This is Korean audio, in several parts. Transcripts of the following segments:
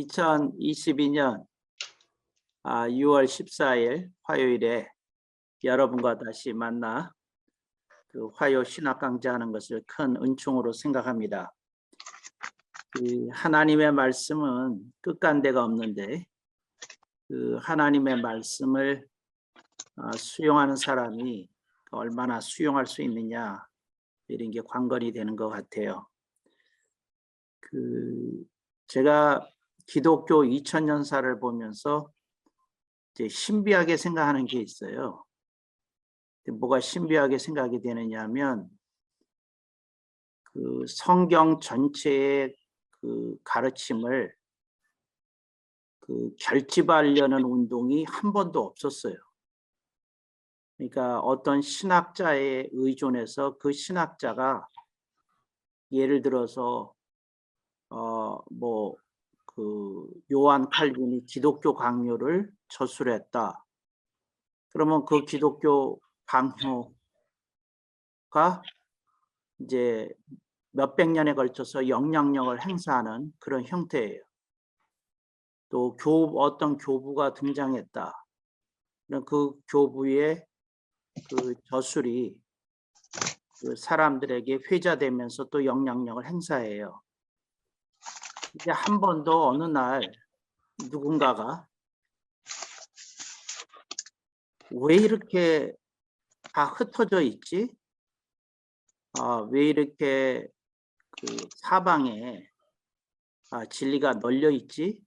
2022년 6월 14일 화요일에 여러분과 다시 만나 화요 신학 강좌하는 것을 큰 은총으로 생각합니다. 하나님의 말씀은 끝간데가 없는데 하나님의 말씀을 수용하는 사람이 얼마나 수용할 수 있느냐, 이런 게 관건이 되는 것 같아요. 제가 기독교 2000년사를 보면서 이제 신비하게 생각하는 게 있어요. 뭐가 신비하게 생각이 되느냐 하면 성경 전체의 가르침을 결집하려는 운동이 한 번도 없었어요. 그러니까 어떤 신학자에 의존해서 그 신학자가 예를 들어서 요한 칼빈이 기독교 강요를 저술했다. 그러면 그 기독교 강요가 이제 몇백 년에 걸쳐서 영향력을 행사하는 그런 형태예요. 또 어떤 교부가 등장했다. 그 교부의 저술이 사람들에게 회자되면서 또 영향력을 행사해요. 이제 한 번도 어느 날 누군가가 왜 이렇게 다 흩어져 있지? 왜 이렇게 사방에 진리가 널려 있지?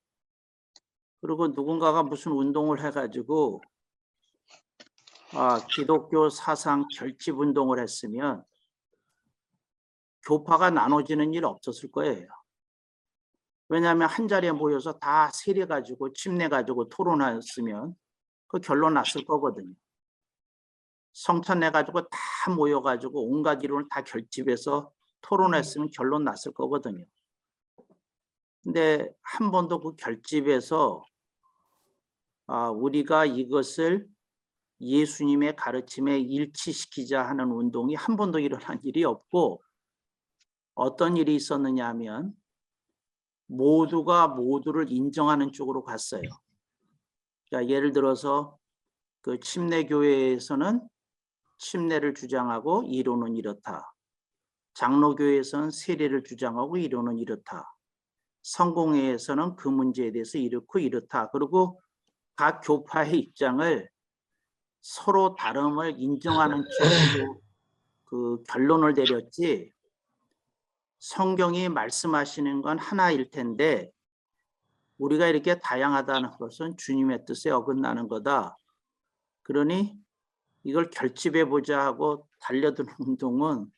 그리고 누군가가 무슨 운동을 해가지고 기독교 사상 결집 운동을 했으면 교파가 나눠지는 일 없었을 거예요. 왜냐하면 한 자리에 모여서 다 세려가지고 침내가지고 토론했으면 그 결론 났을 거거든요. 성찬내가지고 다 모여가지고 온갖 이론을 다 결집해서 토론했으면 결론 났을 거거든요. 근데 한 번도 그 결집에서 우리가 이것을 예수님의 가르침에 일치시키자 하는 운동이 한 번도 일어난 일이 없고, 어떤 일이 있었느냐 하면 모두가 모두를 인정하는 쪽으로 갔어요. 그러니까 예를 들어서 침례교회에서는 침례를 주장하고 이론은 이렇다. 장로교회에서는 세례를 주장하고 이론은 이렇다. 성공회에서는 그 문제에 대해서 이렇고 이렇다. 그리고 각 교파의 입장을 서로 다름을 인정하는 쪽으로 결론을 내렸지, 성경이 말씀하시는 건 하나일 텐데 우리가 이렇게 다양하다는 것은 주님의 뜻에 어긋나는 거다. 그러니 이걸 결집해보자 하고 달려든 운동은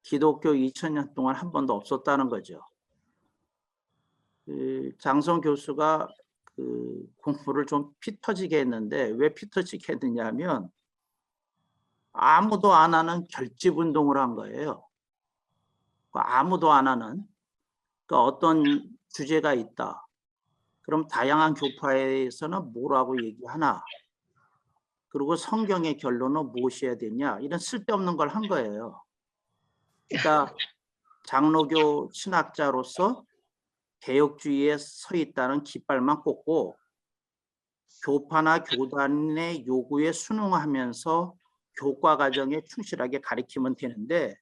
기독교 2000년 동안 한 번도 없었다는 거죠. 장성 교수가 공부를 좀 피 터지게 했는데, 왜 피 터지게 했느냐 하면 아무도 안 하는 결집 운동을 한 거예요. 아무도 안 하는, 어떤 주제가 있다. 그럼 다양한 교파에서는 뭐라고 얘기하나? 그리고 성경의 결론은 무엇이어야 되냐? 이런 쓸데없는 걸 한 거예요. 그러니까 장로교 신학자로서 개혁주의에 서 있다는 깃발만 꽂고 교파나 교단의 요구에 순응하면서 교과 과정에 충실하게 가르치면 되는데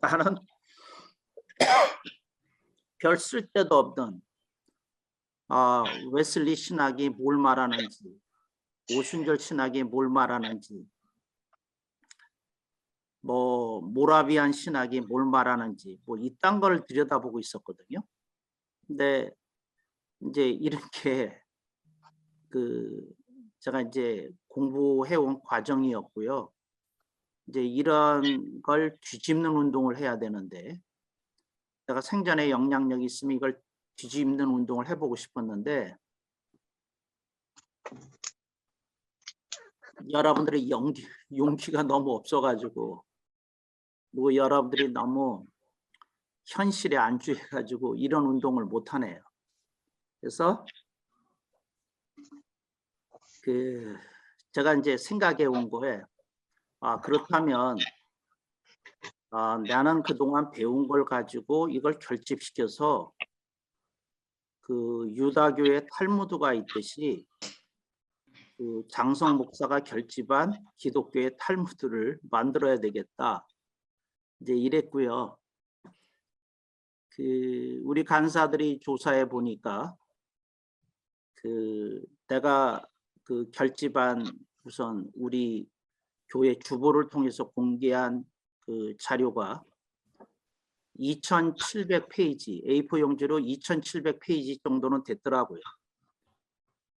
나는 별 쓸데도 없는 웨슬리 신학이 뭘 말하는지, 오순절 신학이 뭘 말하는지, 모라비안 신학이 뭘 말하는지, 이딴 걸 들여다보고 있었거든요. 근데 이제 이렇게 제가 이제 공부해온 과정이었고요. 이제 이런 걸 뒤집는 운동을 해야 되는데, 내가 생전에 영향력이 있으면 이걸 뒤집는 운동을 해보고 싶었는데, 여러분들의 용기가 너무 없어가지고, 여러분들이 너무 현실에 안주해가지고 이런 운동을 못하네요. 그래서 제가 이제 생각해 온 거에, 그렇다면 나는 그동안 배운 걸 가지고 이걸 결집시켜서 그 유다교의 탈무드가 있듯이 그 장성 목사가 결집한 기독교의 탈무드를 만들어야 되겠다. 이제 이랬고요. 그 우리 간사들이 조사해 보니까 그 내가 그 결집한 우선 우리 교회 주보를 통해서 공개한 그 자료가 2,700페이지, A4 용지로 2,700페이지 정도는 됐더라고요.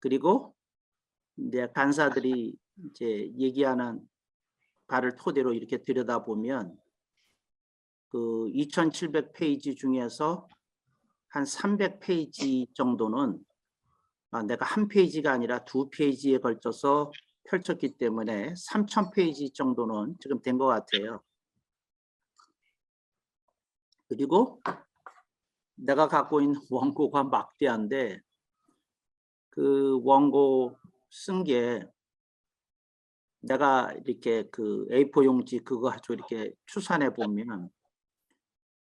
그리고 이제 간사들이 이제 얘기하는 바를 토대로 이렇게 들여다보면 그 2,700페이지 중에서 한 300페이지 정도는 내가 한 페이지가 아니라 두 페이지에 걸쳐서 펼쳤기 때문에 3,000페이지 정도는 지금 된 것 같아요. 그리고 내가 갖고 있는 원고가 막대한데 그 원고 쓴 게 내가 이렇게 그 A4 용지 그거 가지고 이렇게 추산해 보면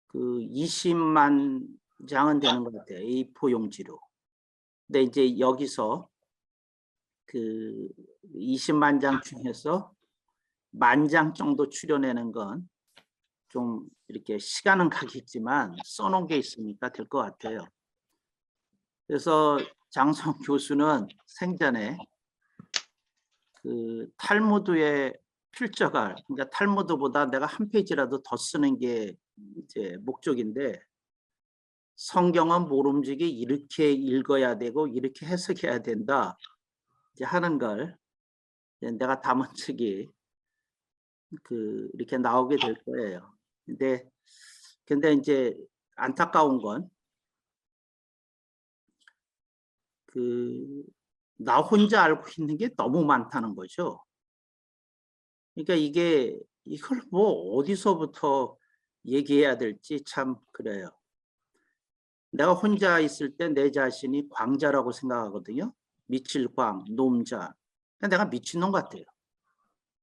그 20만 장은 되는 것 같아요. A4 용지로. 근데 이제 여기서 그 20만 장 중에서 10,000장 정도 추려내는 건 좀 이렇게 시간은 가겠지만 써놓은 게 있으니까 될 것 같아요. 그래서 장성 교수는 생전에 그 탈무드의 필적을, 그러니까 탈무드보다 내가 한 페이지라도 더 쓰는 게 이제 목적인데 성경은 모름지기 이렇게 읽어야 되고 이렇게 해석해야 된다 이제 하는 걸 내가 담은 책이 그 이렇게 나오게 될 거예요. 근데 이제 안타까운 건 그 나 혼자 알고 있는 게 너무 많다는 거죠. 그러니까 이걸 뭐 어디서부터 얘기해야 될지 참 그래요. 내가 혼자 있을 때 내 자신이 광자라고 생각하거든요. 미칠광, 놈자. 내가 미친놈 같아요.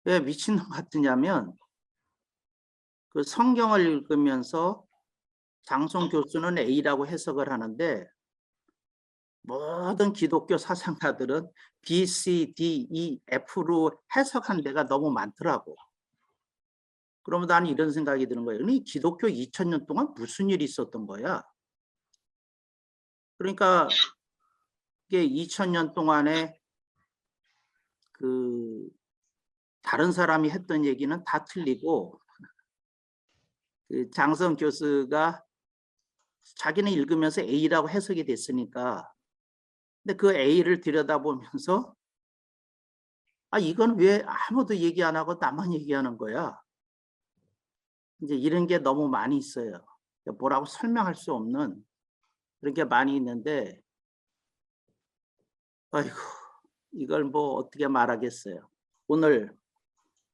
왜 미친놈 같으냐면 그 성경을 읽으면서 장성 교수는 A라고 해석을 하는데 모든 기독교 사상가들은 B, C, D, E, F로 해석한 데가 너무 많더라고. 그러면 나는 이런 생각이 드는 거예요. 이 기독교 2000년 동안 무슨 일이 있었던 거야? 그러니까 이게 2000년 동안에 그 다른 사람이 했던 얘기는 다 틀리고 그 장성 교수가 자기는 읽으면서 A라고 해석이 됐으니까 근데 그 A를 들여다보면서 이건 왜 아무도 얘기 안 하고 나만 얘기하는 거야? 이제 이런 게 너무 많이 있어요. 뭐라고 설명할 수 없는 그런 게 많이 있는데 아이고 이걸 뭐 어떻게 말하겠어요. 오늘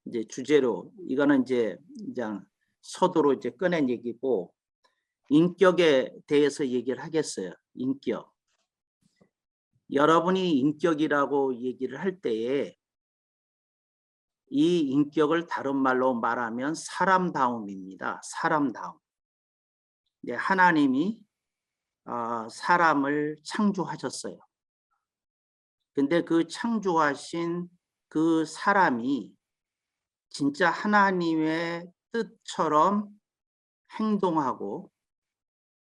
이제 주제로 이거는 이제 서두로 이제 꺼낸 얘기고 인격에 대해서 얘기를 하겠어요. 인격. 여러분이 인격이라고 얘기를 할 때에 이 인격을 다른 말로 말하면 사람다움입니다. 사람다움. 네, 하나님이 사람을 창조하셨어요. 근데 그 창조하신 그 사람이 진짜 하나님의 뜻처럼 행동하고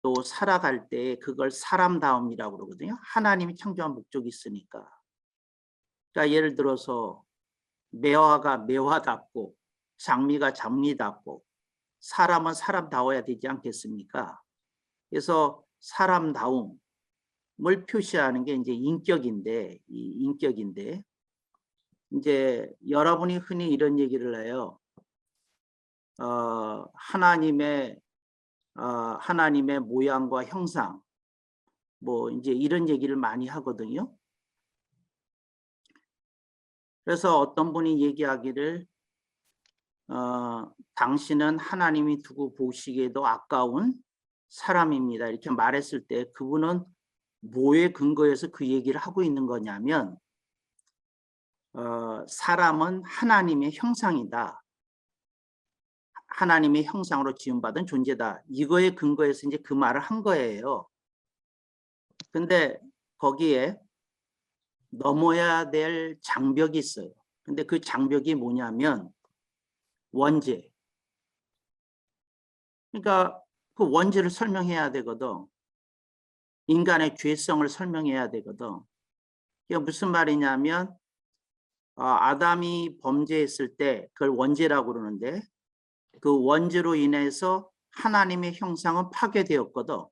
또 살아갈 때 그걸 사람다움이라고 그러거든요. 하나님이 창조한 목적이 있으니까. 그러니까 예를 들어서 매화가 매화답고 장미가 장미답고 사람은 사람다워야 되지 않겠습니까? 그래서 사람다움을 표시하는 게 이제 인격인데, 이제 여러분이 흔히 이런 얘기를 해요. 하나님의 모양과 형상, 뭐 이제 이런 얘기를 많이 하거든요. 그래서 어떤 분이 얘기하기를 당신은 하나님이 두고 보시기에도 아까운 사람입니다. 이렇게 말했을 때 그분은 뭐에 근거해서 그 얘기를 하고 있는 거냐면 사람은 하나님의 형상이다. 하나님의 형상으로 지음받은 존재다. 이거에 근거해서 이제 그 말을 한 거예요. 근데 거기에 넘어야 될 장벽이 있어요. 근데 그 장벽이 뭐냐면 원죄. 그러니까 그 원죄를 설명해야 되거든. 인간의 죄성을 설명해야 되거든. 이게 무슨 말이냐면 아담이 범죄했을 때 그걸 원죄라고 그러는데 그 원죄로 인해서 하나님의 형상은 파괴되었거든.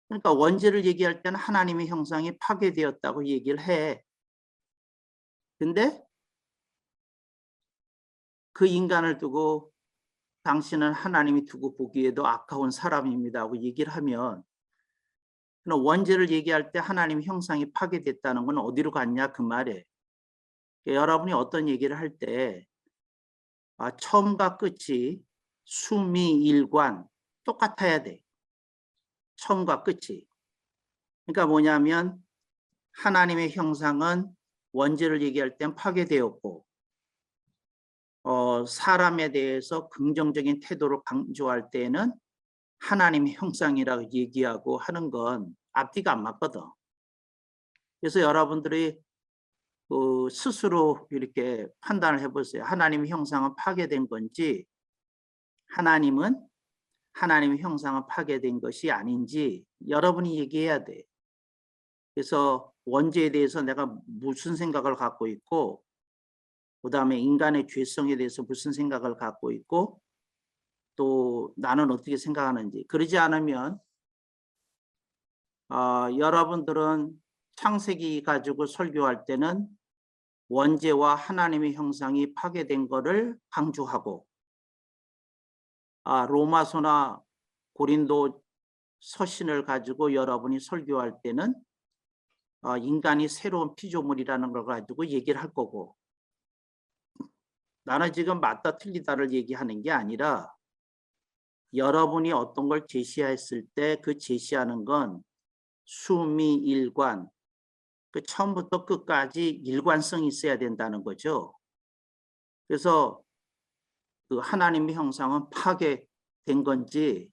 그러니까 원죄를 얘기할 때는 하나님의 형상이 파괴되었다고 얘기를 해. 근데 그 인간을 두고 당신은 하나님이 두고 보기에도 아까운 사람입니다 하고 얘기를 하면 원죄를 얘기할 때 하나님의 형상이 파괴됐다는 건 어디로 갔냐 그 말이에요. 여러분이 어떤 얘기를 할 때 처음과 끝이 수미일관 똑같아야 돼. 처음과 끝이. 그러니까 뭐냐면 하나님의 형상은 원죄를 얘기할 땐 파괴되었고 사람에 대해서 긍정적인 태도를 강조할 때는 하나님의 형상이라고 얘기하고 하는 건 앞뒤가 안 맞거든. 그래서 여러분들이 스스로 이렇게 판단을 해보세요. 하나님의 형상은 파괴된 건지 하나님의 형상은 파괴된 것이 아닌지 여러분이 얘기해야 돼. 그래서 원죄에 대해서 내가 무슨 생각을 갖고 있고 그다음에 인간의 죄성에 대해서 무슨 생각을 갖고 있고 또 나는 어떻게 생각하는지. 그러지 않으면 여러분들은 창세기 가지고 설교할 때는 원죄와 하나님의 형상이 파괴된 것을 강조하고 로마서나 고린도 서신을 가지고 여러분이 설교할 때는 인간이 새로운 피조물이라는 걸 가지고 얘기를 할 거고 나는 지금 맞다 틀리다를 얘기하는 게 아니라 여러분이 어떤 걸 제시했을 때 그 제시하는 건 수미일관 그 처음부터 끝까지 일관성이 있어야 된다는 거죠. 그래서 그 하나님의 형상은 파괴된 건지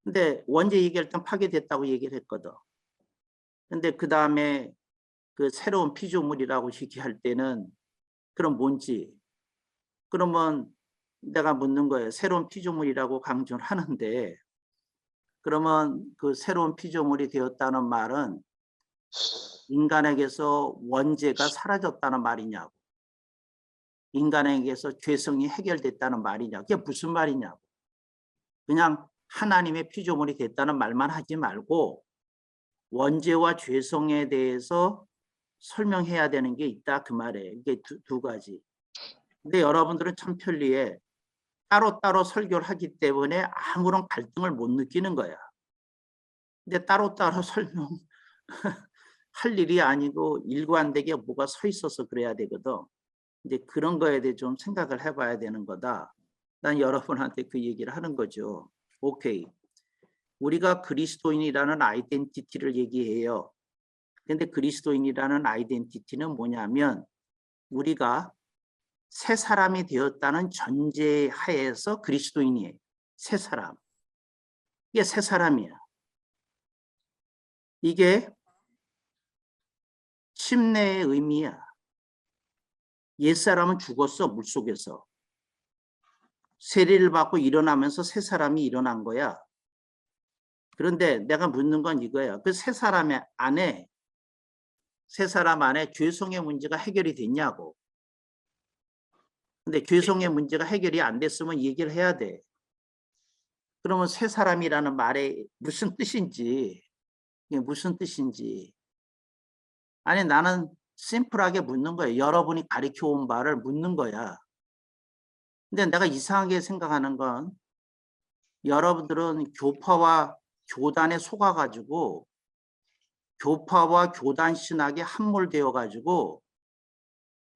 근데 원죄 얘기할 땐 파괴됐다고 얘기를 했거든. 근데 그 다음에 그 새로운 피조물이라고 얘기할 때는 그럼 뭔지 그러면 내가 묻는 거예요. 새로운 피조물이라고 강조를 하는데 그러면 그 새로운 피조물이 되었다는 말은 인간에게서 원죄가 사라졌다는 말이냐고. 인간에게서 죄성이 해결됐다는 말이냐. 그게 무슨 말이냐고. 그냥 하나님의 피조물이 됐다는 말만 하지 말고 원죄와 죄성에 대해서 설명해야 되는 게 있다 그 말이에요. 이게 두 가지. 근데 여러분들은 참 편리해. 따로따로 설교를 하기 때문에 아무런 갈등을 못 느끼는 거야. 근데 따로따로 설명할 일이 아니고 일관되게 뭐가 서 있어서 그래야 되거든. 이제 그런 거에 대해 좀 생각을 해봐야 되는 거다. 난 여러분한테 그 얘기를 하는 거죠. 오케이. 우리가 그리스도인이라는 아이덴티티를 얘기해요. 근데 그리스도인이라는 아이덴티티는 뭐냐면 우리가 새 사람이 되었다는 전제 하에서 그리스도인이에요. 새 사람. 이게 새 사람이야. 이게 침례의 의미야. 옛사람은 죽었어, 물속에서. 세례를 받고 일어나면서 새 사람이 일어난 거야. 그런데 내가 묻는 건 이거야. 그 새 사람 안에 죄성의 문제가 해결이 됐냐고. 근데 죄성의 문제가 해결이 안 됐으면 얘기를 해야 돼. 그러면 새 사람이라는 말에 무슨 뜻인지, 이게 무슨 뜻인지. 아니 나는 심플하게 묻는 거예요. 여러분이 가르쳐 온 바를 묻는 거야. 근데 내가 이상하게 생각하는 건 여러분들은 교파와 교단에 속아가지고 교파와 교단 신학에 함몰되어 가지고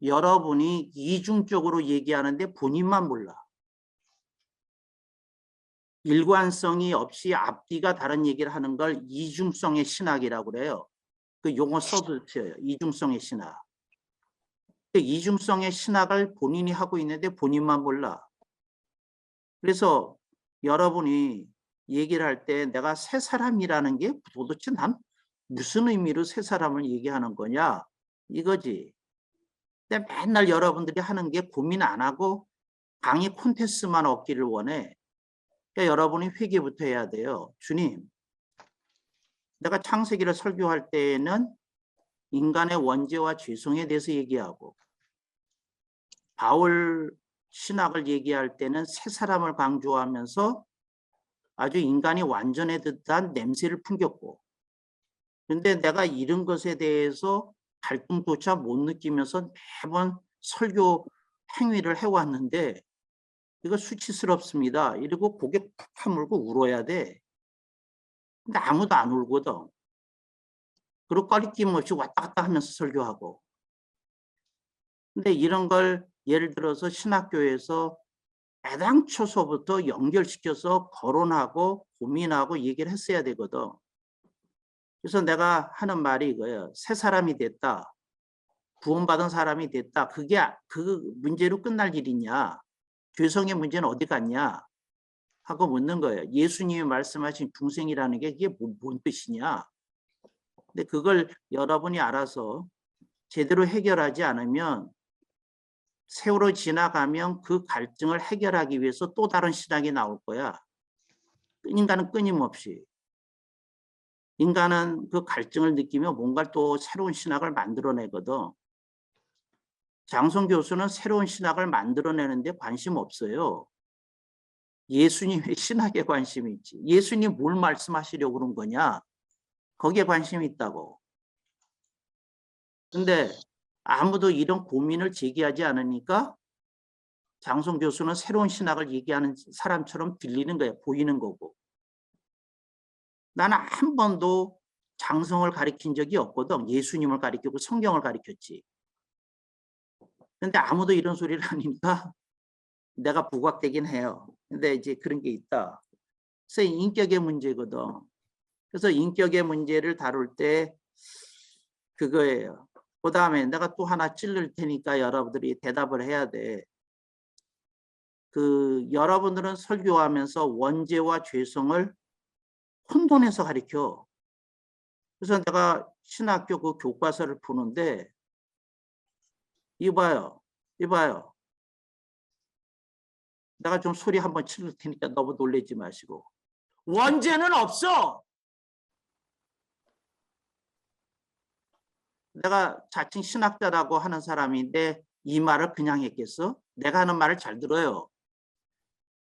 여러분이 이중적으로 얘기하는데 본인만 몰라. 일관성이 없이 앞뒤가 다른 얘기를 하는 걸 이중성의 신학이라고 그래요. 그 용어 써도 돼요. 이중성의 신학. 이중성의 신학을 본인이 하고 있는데 본인만 몰라. 그래서 여러분이 얘기를 할 때 내가 새 사람이라는 게 도대체 난 무슨 의미로 새 사람을 얘기하는 거냐 이거지. 근데 맨날 여러분들이 하는 게 고민 안 하고 강의 콘텐츠만 얻기를 원해. 그러니까 여러분이 회개부터 해야 돼요. 주님, 내가 창세기를 설교할 때에는 인간의 원죄와 죄성에 대해서 얘기하고 바울 신학을 얘기할 때는 새 사람을 강조하면서 아주 인간이 완전해졌다는 냄새를 풍겼고, 근데 내가 이런 것에 대해서 갈등조차 못 느끼면서 매번 설교 행위를 해왔는데 이거 수치스럽습니다. 이러고 고개 푹 파물고 울어야 돼. 근데 아무도 안 울거든. 그리고 꺼리낌 없이 왔다 갔다 하면서 설교하고. 근데 이런 걸 예를 들어서 신학교에서 애당초서부터 연결시켜서 거론하고 고민하고 얘기를 했어야 되거든. 그래서 내가 하는 말이 이거예요. 새 사람이 됐다. 구원받은 사람이 됐다. 그게 그 문제로 끝날 일이냐. 죄성의 문제는 어디 갔냐 하고 묻는 거예요. 예수님이 말씀하신 중생이라는 게 이게 뭔 뜻이냐. 근데 그걸 여러분이 알아서 제대로 해결하지 않으면 세월이 지나가면 그 갈증을 해결하기 위해서 또 다른 신학이 나올 거야. 인간은 끊임없이. 인간은 그 갈증을 느끼며 뭔가 또 새로운 신학을 만들어내거든. 장성 교수는 새로운 신학을 만들어내는데 관심 없어요. 예수님의 신학에 관심이 있지. 예수님 뭘 말씀하시려고 그런 거냐? 거기에 관심이 있다고. 근데 아무도 이런 고민을 제기하지 않으니까 장성 교수는 새로운 신학을 얘기하는 사람처럼 들리는 거야. 보이는 거고. 나는 한 번도 장성을 가리킨 적이 없거든. 예수님을 가리키고 성경을 가리켰지. 근데 아무도 이런 소리를 하니까 내가 부각되긴 해요. 근데 이제 그런 게 있다. 그래서 인격의 문제거든. 그래서 인격의 문제를 다룰 때 그거예요. 그 다음에 내가 또 하나 찔릴 테니까 여러분들이 대답을 해야 돼. 여러분들은 설교하면서 원죄와 죄성을 혼돈해서 가르쳐. 그래서 내가 신학교 그 교과서를 푸는데 이봐요. 이봐요. 내가 좀 소리 한번 치를 테니까 너무 놀라지 마시고. 원죄는 없어. 내가 자칭 신학자라고 하는 사람인데 이 말을 그냥 했겠어? 내가 하는 말을 잘 들어요.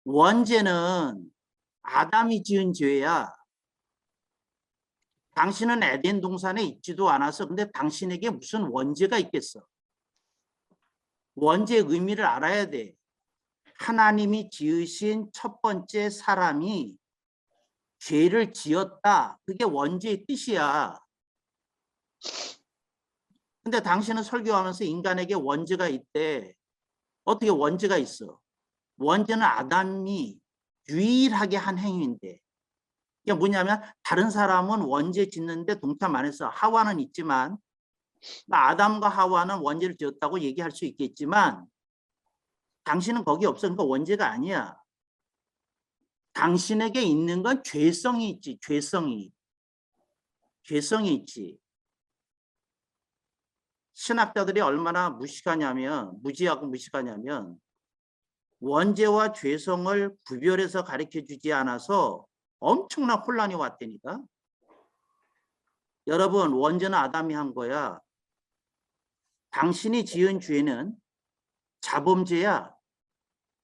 원죄는 아담이 지은 죄야. 당신은 에덴 동산에 있지도 않아서 근데 당신에게 무슨 원죄가 있겠어? 원죄의 의미를 알아야 돼. 하나님이 지으신 첫 번째 사람이 죄를 지었다. 그게 원죄의 뜻이야. 근데 당신은 설교하면서 인간에게 원죄가 있대. 어떻게 원죄가 있어? 원죄는 아담이 유일하게 한 행위인데. 이게 뭐냐면 다른 사람은 원죄 짓는데 동참 안 했어. 하와는 있지만 아담과 하와는 원죄를 지었다고 얘기할 수 있겠지만 당신은 거기 없어. 그러니까 원죄가 아니야. 당신에게 있는 건 죄성이 있지. 죄성이 있지. 신학자들이 얼마나 무지하고 무식하냐면 원죄와 죄성을 구별해서 가르쳐주지 않아서 엄청난 혼란이 왔다니까. 여러분, 원죄는 아담이 한 거야. 당신이 지은 죄는 자범죄야.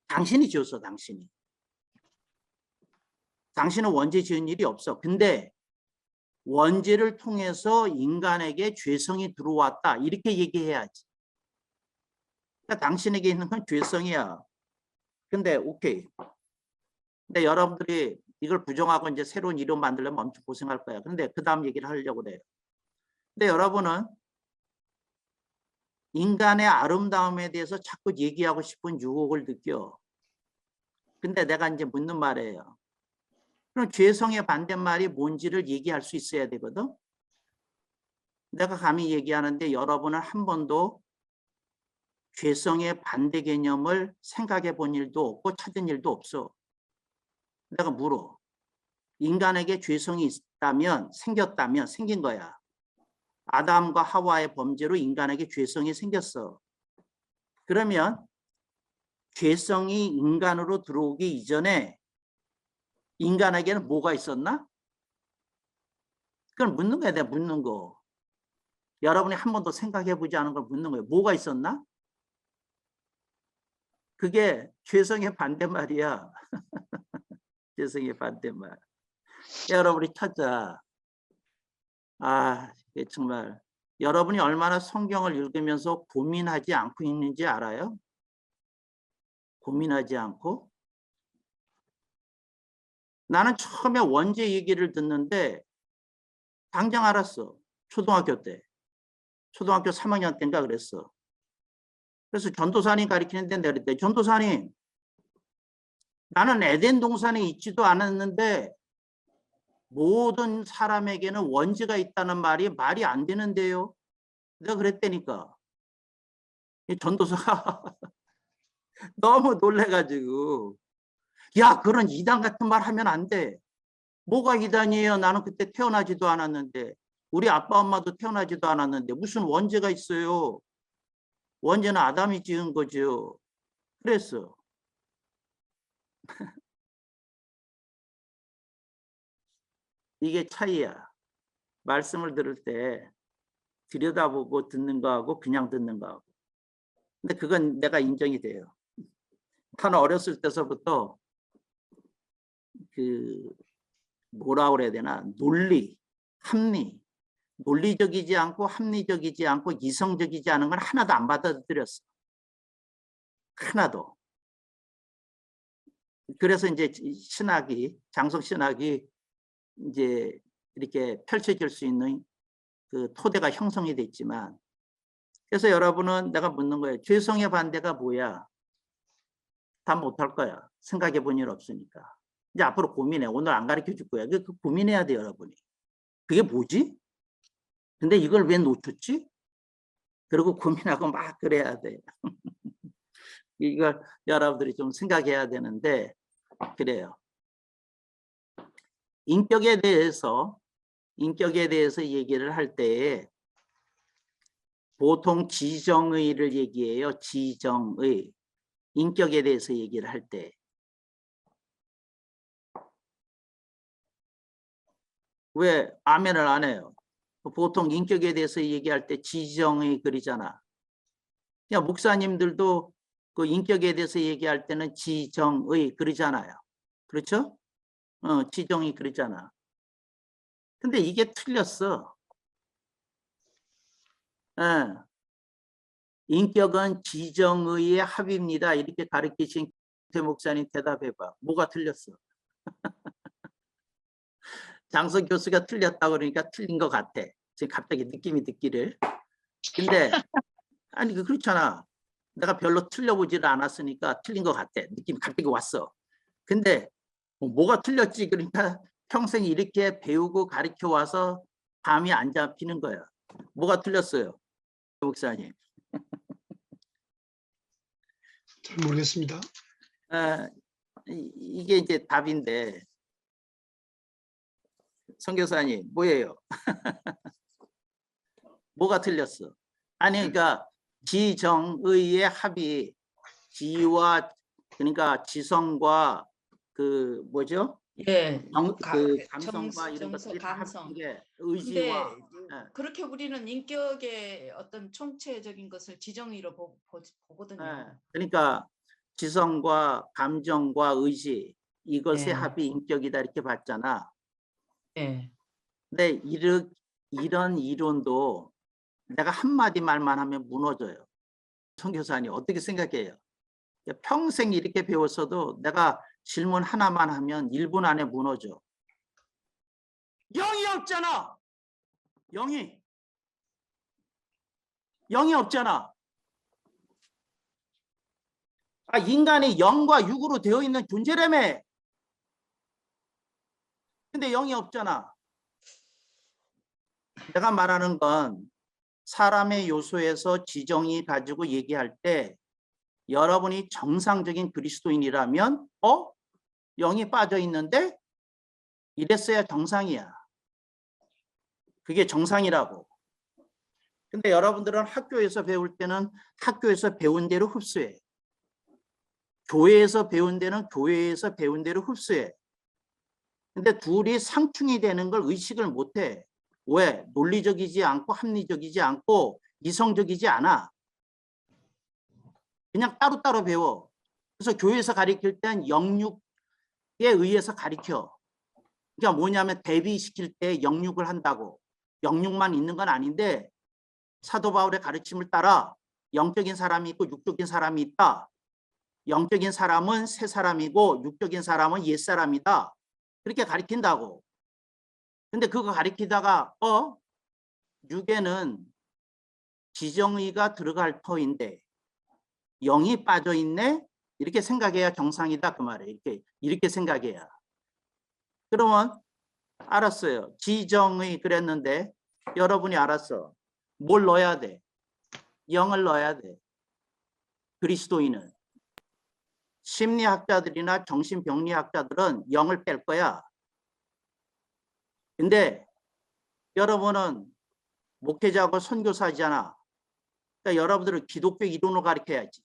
당신이 지었어, 당신이. 당신은 원죄 지은 일이 없어. 근데 원죄를 통해서 인간에게 죄성이 들어왔다. 이렇게 얘기해야지. 그러니까 당신에게 있는 건 죄성이야. 근데 오케이. 근데 여러분들이 이걸 부정하고 이제 새로운 이론 만들려면 엄청 고생할 거야. 근데 그 다음 얘기를 하려고 그래요. 근데 여러분은 인간의 아름다움에 대해서 자꾸 얘기하고 싶은 유혹을 느껴. 근데 내가 이제 묻는 말이에요. 그럼 죄성의 반대말이 뭔지를 얘기할 수 있어야 되거든. 내가 감히 얘기하는데 여러분은 한 번도 죄성의 반대 개념을 생각해 본 일도 없고 찾은 일도 없어. 내가 물어. 인간에게 죄성이 있다면, 생긴 거야. 아담과 하와의 범죄로 인간에게 죄성이 생겼어. 그러면 죄성이 인간으로 들어오기 이전에 인간에게는 뭐가 있었나? 그걸 묻는 거야, 내가 묻는 거. 여러분이 한 번도 생각해보지 않은 걸 묻는 거예요. 뭐가 있었나? 그게 죄성의 반대말이야. 죄성의 반대말. 여러분이 찾아. 이게 정말 여러분이 얼마나 성경을 읽으면서 고민하지 않고 읽는지 알아요? 고민하지 않고? 나는 처음에 원죄 얘기를 듣는데 당장 알았어. 초등학교 때. 초등학교 3학년 때인가 그랬어. 그래서 전도사님 가르치는데 내가 그랬대. 전도사님, 나는 에덴 동산에 있지도 않았는데 모든 사람에게는 원죄가 있다는 말이 안 되는데요. 내가 그랬다니까. 전도사가 너무 놀래가지고, 야, 그런 이단 같은 말 하면 안 돼. 뭐가 이단이에요? 나는 그때 태어나지도 않았는데, 우리 아빠 엄마도 태어나지도 않았는데 무슨 원죄가 있어요? 원죄는 아담이 지은 거죠. 그랬어. 이게 차이야. 말씀을 들을 때 들여다보고 듣는 거하고 그냥 듣는 거하고. 근데 그건 내가 인정이 돼요. 나는 어렸을 때서부터 뭐라 그래야 되나, 논리, 합리, 논리적이지 않고 합리적이지 않고 이성적이지 않은 건 하나도 안 받아들였어. 하나도. 그래서 이제 장성 신학이 이제 이렇게 펼쳐질 수 있는 그 토대가 형성이 됐지만, 그래서 여러분은 내가 묻는 거예요. 죄성의 반대가 뭐야? 다 못할 거야. 생각해 본 일 없으니까. 이제 앞으로 고민해. 오늘 안 가르쳐 줄 거야. 그 고민해야 돼, 여러분이. 그게 뭐지? 근데 이걸 왜 놓쳤지? 그리고 고민하고 막 그래야 돼. 이걸 여러분들이 좀 생각해야 되는데, 그래요. 인격에 대해서 얘기를 할 때에 보통 지정의를 얘기해요. 지정의. 인격에 대해서 얘기를 할 때. 왜 아멘을 안 해요? 보통 인격에 대해서 얘기할 때 지정의 그리잖아. 야, 목사님들도 그 인격에 대해서 얘기할 때는 지정의 그러잖아요. 그렇죠? 지정의 그러잖아. 근데 이게 틀렸어. 인격은 지정의의 합입니다. 이렇게 가르치신 태 목사님 대답해봐. 뭐가 틀렸어? 장성 교수가 틀렸다고 그러니까 틀린 것 같아. 지금 갑자기 느낌이 듣기를. 근데 아니 그렇잖아. 내가 별로 틀려보지를 않았으니까 틀린 것 같아. 느낌이 갑자기 왔어. 근데 뭐가 틀렸지? 그러니까 평생 이렇게 배우고 가르쳐 와서 감이 안 잡히는 거야. 뭐가 틀렸어요, 목사님? 잘 모르겠습니다. 이게 이제 답인데, 선교사님 뭐예요? 뭐가 틀렸어? 아니 그러니까 지정의의 합이 지와 그러니까 지성과 그 뭐죠? 예, 감성과 이런 것들이 다 감성. 합친 게 근데 의지와 그렇게 우리는 인격의 어떤 총체적인 것을 지정의로 보거든요. 그러니까 지성과 감정과 의지 이것의 예. 합이 인격이다 이렇게 봤잖아. 예. 근데 이런 이론도 내가 한마디 말만 하면 무너져요. 선교사님 어떻게 생각해요? 평생 이렇게 배웠어도 내가 질문 하나만 하면 1분 안에 무너져. 영이 없잖아. 영이 없잖아. 인간이 영과 육으로 되어 있는 존재라며. 근데 영이 없잖아. 내가 말하는 건 사람의 요소에서 지정이 가지고 얘기할 때 여러분이 정상적인 그리스도인이라면 영이 빠져 있는데 이랬어야 정상이야. 그게 정상이라고. 근데 여러분들은 학교에서 배울 때는 학교에서 배운 대로 흡수해. 교회에서 배운 데는 교회에서 배운 대로 흡수해. 근데 둘이 상충이 되는 걸 의식을 못해. 왜? 논리적이지 않고 합리적이지 않고 이성적이지 않아. 그냥 따로따로 배워. 그래서 교회에서 가르칠 땐 영육에 의해서 가르쳐. 그러니까 뭐냐면 대비시킬 때 영육을 한다고. 영육만 있는 건 아닌데 사도 바울의 가르침을 따라 영적인 사람이 있고 육적인 사람이 있다. 영적인 사람은 새 사람이고 육적인 사람은 옛 사람이다. 그렇게 가르친다고. 근데 그거 가르치다가 육에는 지정의가 들어갈 터인데 영이 빠져 있네. 이렇게 생각해야 정상이다 그 말이에요. 이렇게 생각해야. 그러면 알았어요. 지정의 그랬는데 여러분이 알았어. 뭘 넣어야 돼? 영을 넣어야 돼. 그리스도인은. 심리학자들이나 정신병리학자들은 영을 뺄 거야. 근데 여러분은 목회자고 선교사잖아. 그러니까 여러분들은 기독교 이론을 가르쳐야지.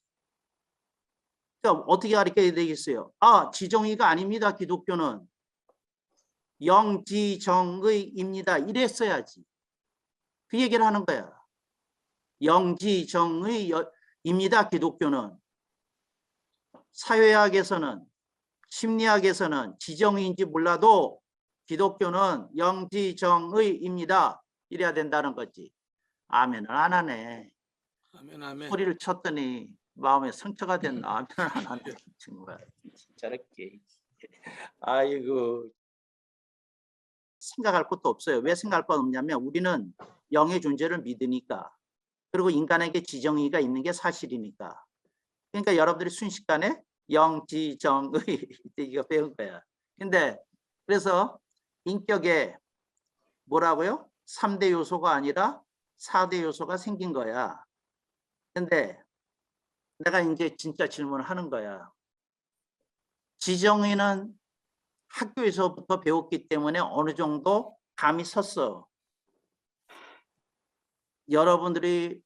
그러니까 어떻게 가르쳐야 되겠어요? 지정의가 아닙니다. 기독교는. 영지정의입니다. 이랬어야지. 그 얘기를 하는 거야. 영지정의입니다. 기독교는. 사회학에서는 심리학에서는 지정의인지 몰라도 기독교는 영지정의입니다. 이래야 된다는 거지. 아멘을 안 하네. 아멘, 아멘. 소리를 쳤더니 마음에 상처가 됐나. 아멘을 안 하는 친구가. 저렇게. 아이고. 생각할 것도 없어요. 왜 생각할 것 없냐면 우리는 영의 존재를 믿으니까. 그리고 인간에게 지정의가 있는 게 사실이니까. 그러니까 여러분들이 순식간에 영지정의 이거 배운 거야. 근데 그래서 인격에 뭐라고요? 3대 요소가 아니라 4대 요소가 생긴 거야. 근데 내가 이제 진짜 질문을 하는 거야. 지정의는 학교에서부터 배웠기 때문에 어느 정도 감이 섰어. 여러분들이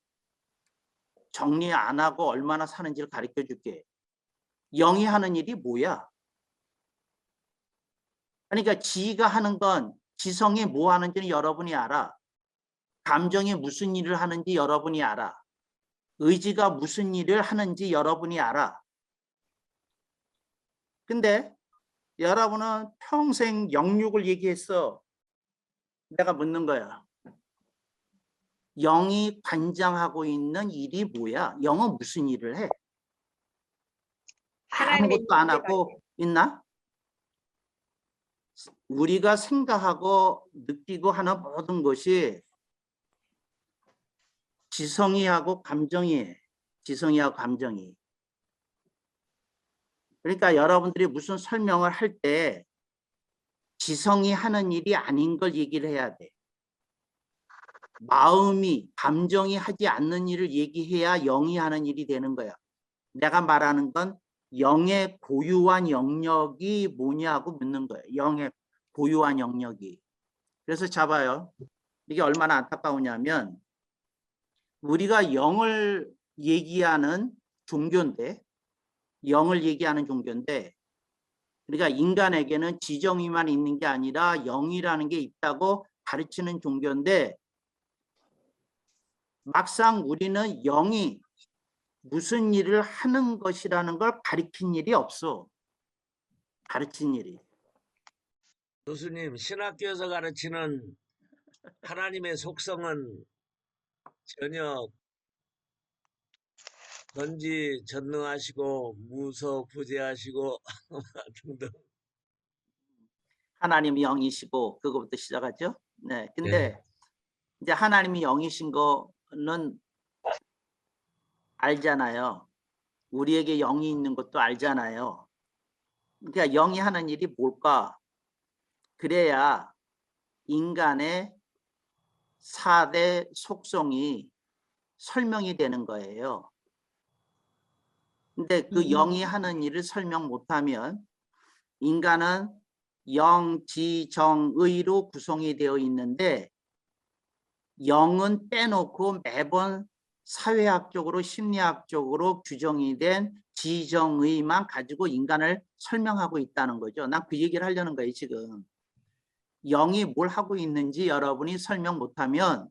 정리 안 하고 얼마나 사는지를 가르쳐 줄게. 영이 하는 일이 뭐야? 그러니까 지가 하는 건 지성이 뭐 하는지는 여러분이 알아. 감정이 무슨 일을 하는지 여러분이 알아. 의지가 무슨 일을 하는지 여러분이 알아. 근데 여러분은 평생 영육을 얘기했어. 내가 묻는 거야. 영이 관장하고 있는 일이 뭐야? 영은 무슨 일을 해? 아무것도 안 하고 있나? 우리가 생각하고 느끼고 하는 모든 것이 지성이하고 감정이. 지성이하고 감정이. 그러니까 여러분들이 무슨 설명을 할 때 지성이 하는 일이 아닌 걸 얘기를 해야 돼. 마음이, 감정이 하지 않는 일을 얘기해야 영이 하는 일이 되는 거야. 내가 말하는 건 영의 고유한 영역이 뭐냐고 묻는 거예요. 영의 고유한 영역이. 그래서 잡아요. 이게 얼마나 안타까우냐면 우리가 영을 얘기하는 종교인데 그러니까 인간에게는 지정의만 있는 게 아니라 영이라는 게 있다고 가르치는 종교인데 막상 우리는 영이 무슨 일을 하는 것이라는 걸 가르친 일이 없어. 가르친 일이. 교수님, 신학교에서 가르치는 하나님의 속성은 전혀 전지전능하시고 무소부재하시고 등등. 하나님이 영이시고 그거부터 시작하죠. 네. 근데 네. 이제 하나님이 영이신 거는 알잖아요. 우리에게 영이 있는 것도 알잖아요. 그러니까 영이 하는 일이 뭘까? 그래야 인간의 4대 속성이 설명이 되는 거예요. 근데 그 영이 하는 일을 설명 못하면 인간은 영지정의로 구성이 되어 있는데 영은 빼놓고 매번 사회학적으로 심리학적으로 규정이 된 지정의만 가지고 인간을 설명하고 있다는 거죠. 난 그 얘기를 하려는 거예요, 지금. 영이 뭘 하고 있는지 여러분이 설명 못하면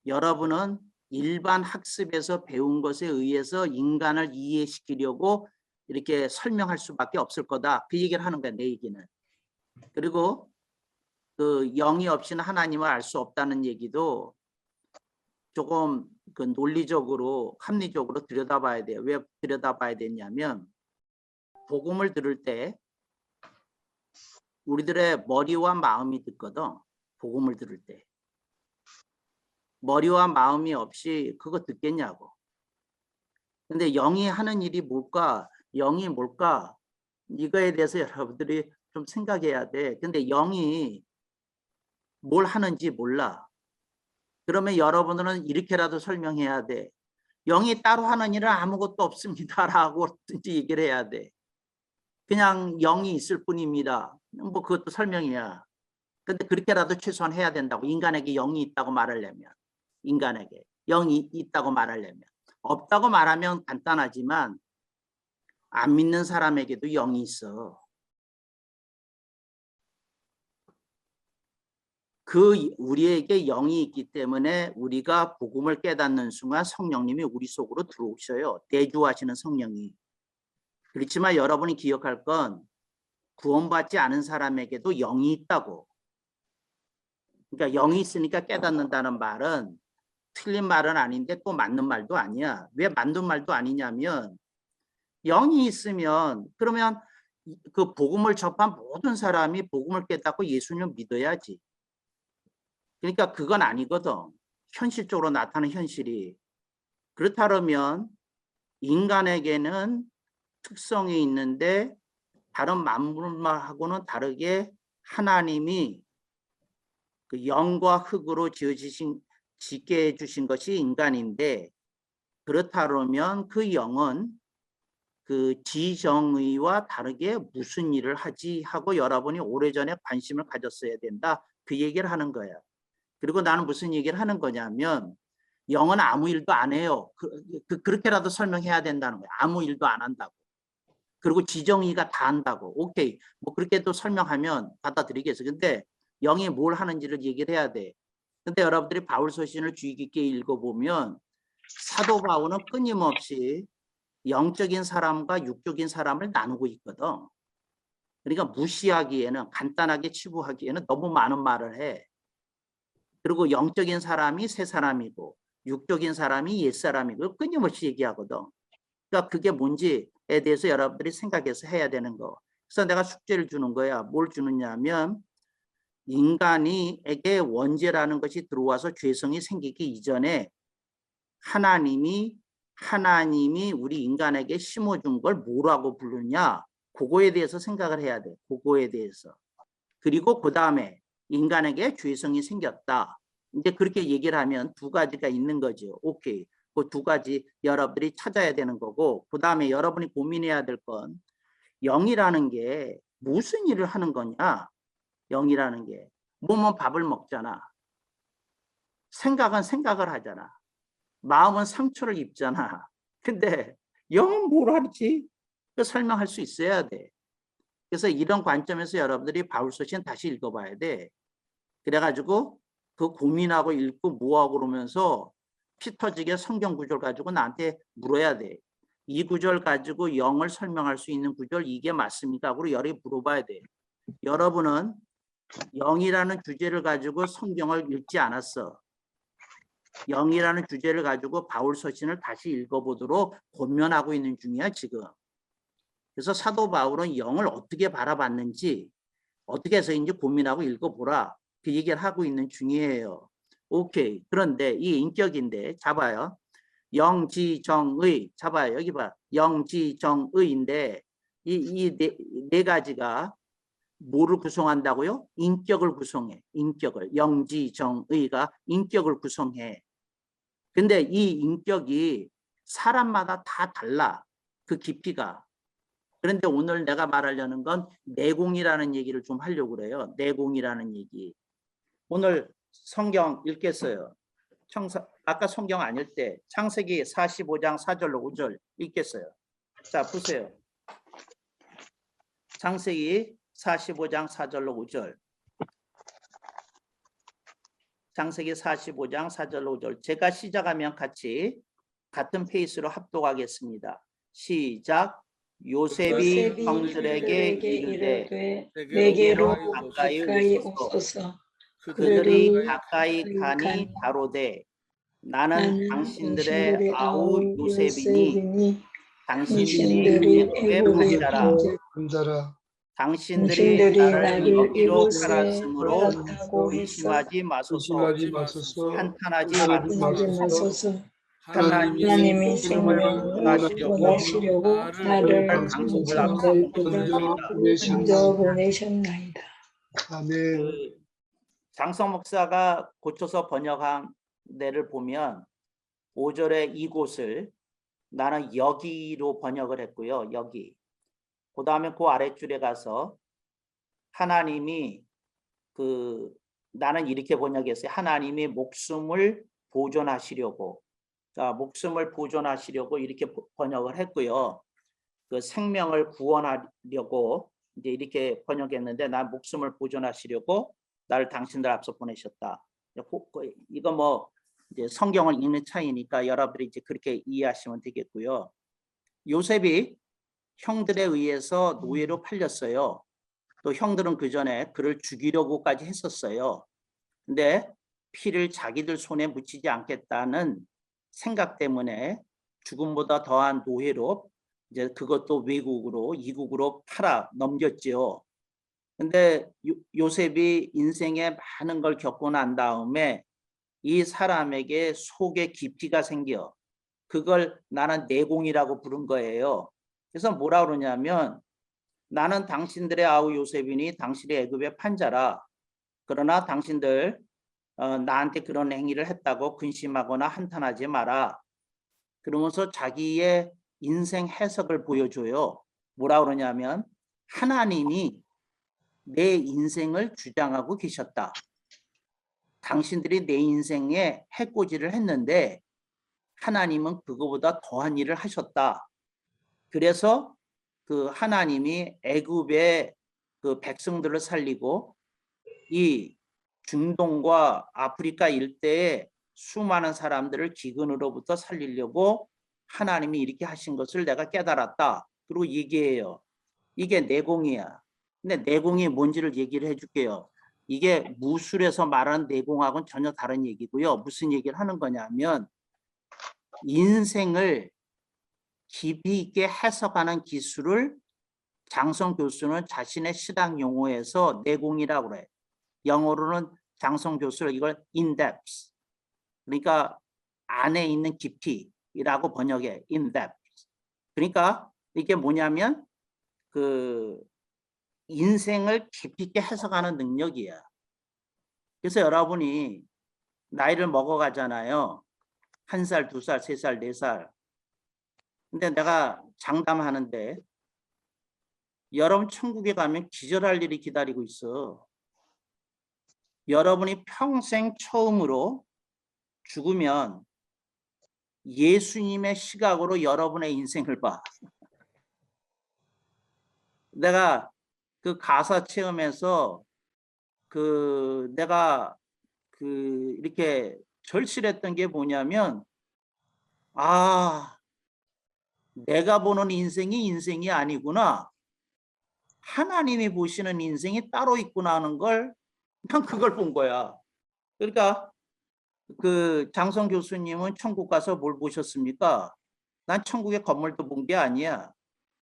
여러분은 일반 학습에서 배운 것에 의해서 인간을 이해시키려고 이렇게 설명할 수밖에 없을 거다. 그 얘기를 하는 거야, 내 얘기는. 그리고 그 영이 없이는 하나님을 알 수 없다는 얘기도 조금 그 논리적으로 합리적으로 들여다봐야 돼요. 왜 들여다봐야 되냐면 복음을 들을 때 우리들의 머리와 마음이 듣거든. 복음을 들을 때 머리와 마음이 없이 그거 듣겠냐고. 근데 영이 하는 일이 뭘까? 영이 뭘까? 이거에 대해서 여러분들이 좀 생각해야 돼. 근데 영이 뭘 하는지 몰라. 그러면 여러분들은 이렇게라도 설명해야 돼. 영이 따로 하는 일은 아무것도 없습니다라고 얘기를 해야 돼. 그냥 영이 있을 뿐입니다. 뭐 그것도 설명이야. 근데 그렇게라도 최소한 해야 된다고. 인간에게 영이 있다고 말하려면. 인간에게 영이 있다고 말하려면. 없다고 말하면 간단하지만 안 믿는 사람에게도 영이 있어. 우리에게 영이 있기 때문에 우리가 복음을 깨닫는 순간 성령님이 우리 속으로 들어오셔요. 내주하시는 성령이. 그렇지만 여러분이 기억할 건 구원받지 않은 사람에게도 영이 있다고. 그러니까 영이 있으니까 깨닫는다는 말은 틀린 말은 아닌데 또 맞는 말도 아니야. 왜 맞는 말도 아니냐면 영이 있으면 그러면 그 복음을 접한 모든 사람이 복음을 깨닫고 예수님을 믿어야지. 그러니까 그건 아니거든. 현실적으로 나타나는 현실이. 그렇다면 인간에게는 특성이 있는데 다른 만물하고는 다르게 하나님이 그 영과 흙으로 짓게 해주신 것이 인간인데 그렇다면 그 영은 그 지정의와 다르게 무슨 일을 하지 하고 여러분이 오래전에 관심을 가졌어야 된다. 그 얘기를 하는 거야. 그리고 나는 무슨 얘기를 하는 거냐면 영은 아무 일도 안 해요. 그렇게라도 설명해야 된다는 거야. 아무 일도 안 한다고. 그리고 지정의가 다 한다고. 오케이. 뭐 그렇게도 설명하면 받아들이겠어. 근데 영이 뭘 하는지를 얘기를 해야 돼. 근데 여러분들이 바울 서신을 주의 깊게 읽어보면 사도 바울은 끊임없이 영적인 사람과 육적인 사람을 나누고 있거든. 그러니까 무시하기에는 간단하게 치부하기에는 너무 많은 말을 해. 그리고 영적인 사람이 새 사람이고 육적인 사람이 옛 사람이고 끊임없이 얘기하거든. 그러니까 그게 뭔지에 대해서 여러분들이 생각해서 해야 되는 거. 그래서 내가 숙제를 주는 거야. 뭘 주느냐면 인간에게 원죄라는 것이 들어와서 죄성이 생기기 이전에 하나님이 우리 인간에게 심어준 걸 뭐라고 부르냐. 그거에 대해서 생각을 해야 돼. 그거에 대해서. 그리고 그 다음에 인간에게 죄성이 생겼다. 이제 그렇게 얘기를 하면 두 가지가 있는 거죠. 오케이. 그 두 가지 여러분들이 찾아야 되는 거고 그 다음에 여러분이 고민해야 될 건 영이라는 게 무슨 일을 하는 거냐. 영이라는 게 몸은 밥을 먹잖아. 생각은 생각을 하잖아. 마음은 상처를 입잖아. 근데 영은 뭘 하지? 그 설명할 수 있어야 돼. 그래서 이런 관점에서 여러분들이 바울 서신 다시 읽어봐야 돼. 그래가지고 그 고민하고 읽고 뭐하고 그러면서 피 터지게 성경 구절 가지고 나한테 물어야 돼. 이 구절 가지고 영을 설명할 수 있는 구절 이게 맞습니까? 하고 여러 개 물어봐야 돼. 여러분은 영이라는 주제를 가지고 성경을 읽지 않았어. 영이라는 주제를 가지고 바울 서신을 다시 읽어보도록 권면하고 있는 중이야 지금. 그래서 사도 바울은 영을 어떻게 바라봤는지 어떻게 해서인지 고민하고 읽어보라. 그 얘기를 하고 있는 중이에요. 오케이. 그런데 이 인격인데 잡아요. 영지정의 잡아요. 여기 봐. 영지정의인데 이 네 가지가 뭐를 구성한다고요? 인격을 구성해. 인격을. 영지정의가 인격을 구성해. 근데 이 인격이 사람마다 다 달라. 그 깊이가. 그런데 오늘 내가 말하려는 건 내공이라는 얘기를 좀 하려고 그래요. 내공이라는 얘기. 오늘 성경 읽겠어요. 아까 성경 아닐 때 창세기 45장 4절로 5절 읽겠어요. 자, 보세요. 창세기 45장 4절로 5절. 창세기 45장 4절로 5절. 제가 시작하면 같은 페이스로 합독하겠습니다. 시작. 요셉이 형들에게 이르되 내게로 가까이 오소서. 그들이 가까이 가니 바로되 나는 당신들의 아우 요셉이니 당신들이 애굽의 혼자라 당신들이 나를 여기로 팔았으므로 의심하지 마소서. 한탄하지 마소서. 하나님이 생명을 원하시려고 나를 당신들 앞에 보내셨나이다. 아멘. 그 장성 목사가 고쳐서 번역한 데를 보면 5절에 이곳을 나는 여기로 번역을 했고요. 여기. 그 다음에 그 아랫줄에 가서 하나님이 나는 이렇게 번역했어요. 하나님이 목숨을 보존하시려고. 자, 목숨을 보존하시려고 이렇게 번역을 했고요. 그 생명을 구원하려고 이제 이렇게 번역했는데 난 목숨을 보존하시려고 나를 당신들 앞서 보내셨다. 이거 뭐 이제 성경을 읽는 차이니까 여러분들이 이제 그렇게 이해하시면 되겠고요. 요셉이 형들에 의해서 노예로 팔렸어요. 또 형들은 그 전에 그를 죽이려고까지 했었어요. 근데 피를 자기들 손에 묻히지 않겠다는 생각 때문에 죽음보다 더한 노예로 이제 그것도 외국으로 이국으로 팔아 넘겼죠. 근데 요셉이 인생에 많은 걸 겪고 난 다음에 이 사람에게 속에 깊이가 생겨. 그걸 나는 내공이라고 부른 거예요. 그래서 뭐라 그러냐면 나는 당신들의 아우 요셉이니 당신의 애굽의 판자라. 그러나 당신들 나한테 그런 행위를 했다고 근심하거나 한탄하지 마라. 그러면서 자기의 인생 해석을 보여줘요. 뭐라 그러냐면 하나님이 내 인생을 주장하고 계셨다. 당신들이 내 인생에 해코지를 했는데 하나님은 그거보다 더한 일을 하셨다. 그래서 그 하나님이 애굽의 그 백성들을 살리고 이 중동과 아프리카 일대에 수많은 사람들을 기근으로부터 살리려고 하나님이 이렇게 하신 것을 내가 깨달았다. 그리고 얘기해요. 이게 내공이야. 근데 내공이 뭔지를 얘기를 해줄게요. 이게 무술에서 말하는 내공하고는 전혀 다른 얘기고요. 무슨 얘기를 하는 거냐면 인생을 깊이 있게 해석하는 기술을 장성 교수는 자신의 신학 용어에서 내공이라고 그래. 영어로는 장성 교수는 이걸 in-depth. 그러니까 안에 있는 깊이라고 번역해. in-depth. 그러니까 이게 뭐냐면 그 인생을 깊이 있게 해석하는 능력이야. 그래서 여러분이 나이를 먹어가잖아요. 1살, 2살, 3살, 4살. 근데 내가 장담하는데 여러분 천국에 가면 기절할 일이 기다리고 있어. 여러분이 평생 처음으로 죽으면 예수님의 시각으로 여러분의 인생을 봐. 내가 그 가사 체험에서 내가 이렇게 절실했던 게 뭐냐면 내가 보는 인생이 아니구나. 하나님이 보시는 인생이 따로 있구나 하는 걸 난 그걸 본 거야. 그러니까 그 장성 교수님은 천국 가서 뭘 보셨습니까? 난 천국의 건물도 본 게 아니야.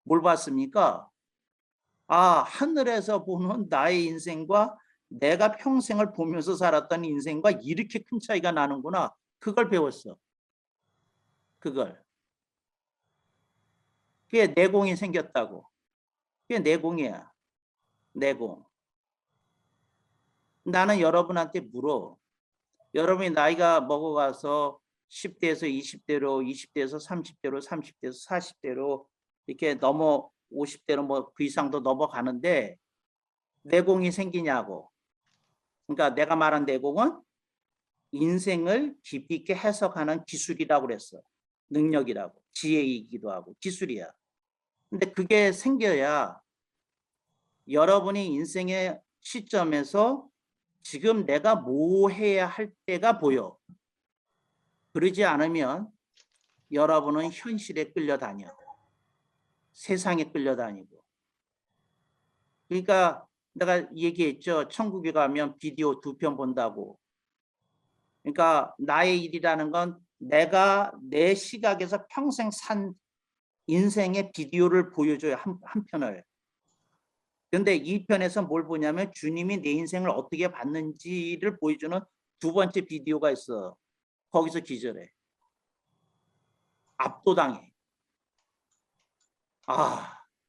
뭘 봤습니까? 하늘에서 보는 나의 인생과 내가 평생을 보면서 살았던 인생과 이렇게 큰 차이가 나는구나. 그걸 배웠어. 그걸. 그게 내공이 생겼다고. 그게 내공이야. 내공. 나는 여러분한테 물어. 여러분이 나이가 먹어가서 10대에서 20대로, 20대에서 30대로, 30대에서 40대로 이렇게 50대로 뭐 그 이상도 넘어가는데 내공이 생기냐고. 그러니까 내가 말한 내공은 인생을 깊이 있게 해석하는 기술이라고 그랬어. 능력이라고. 지혜이기도 하고 기술이야. 근데 그게 생겨야 여러분이 인생의 시점에서 지금 내가 뭐 해야 할 때가 보여. 그러지 않으면 여러분은 현실에 끌려다녀. 세상에 끌려다니고. 그러니까 내가 얘기했죠. 천국에 가면 비디오 2편 본다고. 그러니까 나의 일이라는 건 내가 내 시각에서 평생 산 인생의 비디오를 보여줘요. 한 편을. 그런데 이 편에서 뭘 보냐면 주님이 내 인생을 어떻게 봤는지를 보여주는 두 번째 비디오가 있어. 거기서 기절해. 압도당해.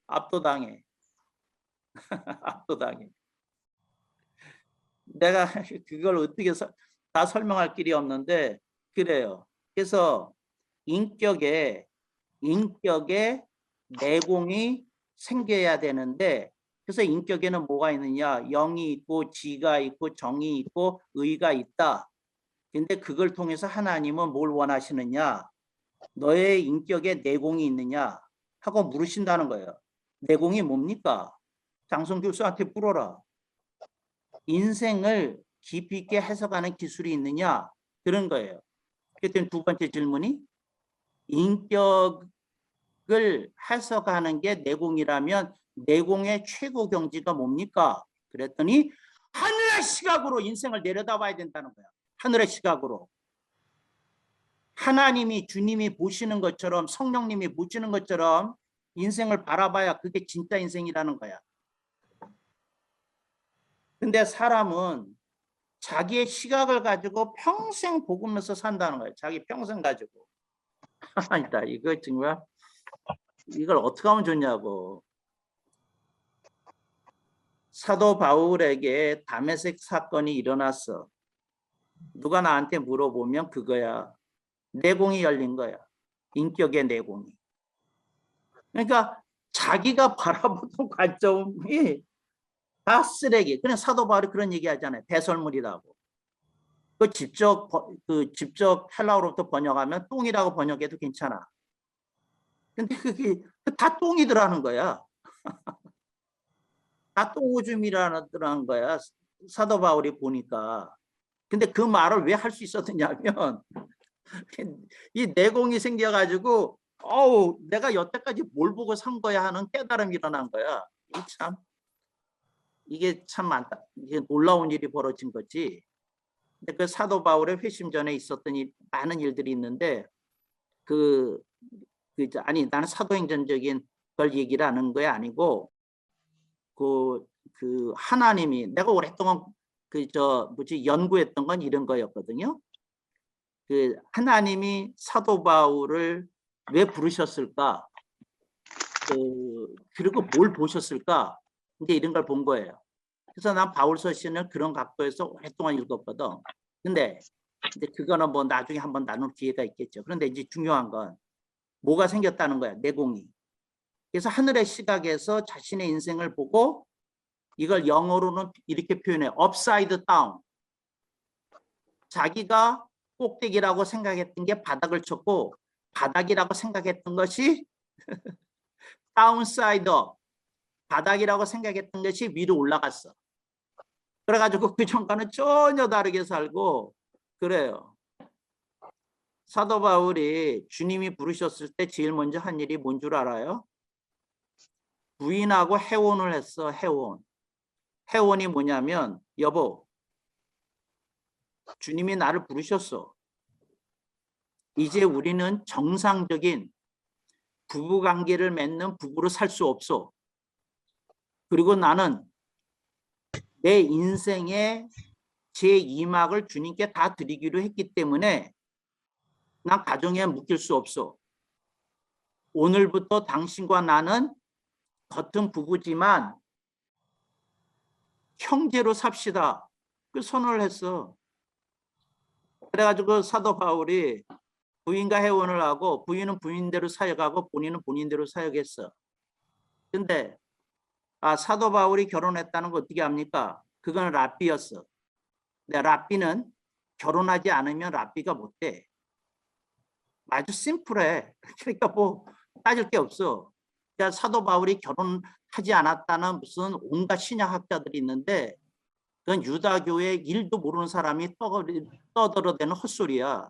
압도당해. 압도당해. 내가 그걸 어떻게 다 설명할 길이 없는데 그래요. 그래서 인격에 내공이 생겨야 되는데 그래서 인격에는 뭐가 있느냐? 영이 있고 지가 있고 정이 있고 의가 있다. 근데 그걸 통해서 하나님은 뭘 원하시느냐? 너의 인격에 내공이 있느냐? 하고 물으신다는 거예요. 내공이 뭡니까? 장성 교수한테 물어라. 인생을 깊이 있게 해석하는 기술이 있느냐? 그런 거예요. 그랬더니 두 번째 질문이 인격을 해석하는 게 내공이라면 내공의 최고 경지가 뭡니까? 그랬더니 하늘의 시각으로 인생을 내려다봐야 된다는 거야. 하늘의 시각으로. 하나님이 주님이 보시는 것처럼 성령님이 보시는 것처럼 인생을 바라봐야 그게 진짜 인생이라는 거야. 근데 사람은 자기의 시각을 가지고 평생 보면서 산다는 거예요. 자기 평생 가지고. 아니다. 이거 정말 이걸 어떻게 하면 좋냐고. 사도 바울에게 다메섹 사건이 일어났어. 누가 나한테 물어보면 그거야. 내공이 열린 거야. 인격의 내공이. 그러니까 자기가 바라보던 관점이 다 쓰레기. 그냥 사도 바울이 그런 얘기 하잖아요. 배설물이라고. 그 직접 헬라어로부터 번역하면 똥이라고 번역해도 괜찮아. 근데 그게 다 똥이더라는 거야. 다 똥오줌이라는 거야. 사도 바울이 보니까. 근데 그 말을 왜 할 수 있었느냐면 이 내공이 생겨가지고 내가 여태까지 뭘 보고 산 거야 하는 깨달음이 일어난 거야. 이게 참 이게 놀라운 일이 벌어진 거지. 근데 그 사도 바울의 회심 전에 있었던 많은 일들이 있는데 아니 나는 사도행전적인 걸 얘기를 하는 게 아니고 그 하나님이 내가 오랫동안 연구했던 건 이런 거였거든요. 그 하나님이 사도 바울을 왜 부르셨을까? 그리고 뭘 보셨을까? 이제 이런 걸 본 거예요. 그래서 난 바울 서신을 그런 각도에서 오랫동안 읽었거든. 근데 그거는 뭐 나중에 한번 나눌 기회가 있겠죠. 그런데 이제 중요한 건 뭐가 생겼다는 거야, 내공이. 그래서 하늘의 시각에서 자신의 인생을 보고 이걸 영어로는 이렇게 표현해. upside down. 자기가 꼭대기라고 생각했던 게 바닥을 쳤고 바닥이라고 생각했던 것이 downside up. 바닥이라고 생각했던 것이 위로 올라갔어. 그래가지고 그 전과는 전혀 다르게 살고 그래요. 사도 바울이 주님이 부르셨을 때 제일 먼저 한 일이 뭔 줄 알아요? 부인하고 해원을 했어. 해원. 해원이 뭐냐면 여보 주님이 나를 부르셨어. 이제 우리는 정상적인 부부관계를 맺는 부부로 살 수 없어. 그리고 나는 내 인생의 제2막을 주님께 다 드리기로 했기 때문에 난 가정에 묶일 수 없어. 오늘부터 당신과 나는 겉은 부부지만 형제로 삽시다. 그 선언을 했어. 그래가지고 사도 바울이 부인과 해원을 하고 부인은 부인대로 사역하고 본인은 본인대로 사역했어. 근데 사도 바울이 결혼했다는 거 어떻게 합니까? 그건 랍비였어. 근데 랍비는 결혼하지 않으면 랍비가 못 돼. 아주 심플해. 그러니까 뭐 따질 게 없어. 그러니까 사도 바울이 결혼하지 않았다는 무슨 온갖 신약학자들이 있는데 그건 유다교의 일도 모르는 사람이 떠들어대는 헛소리야.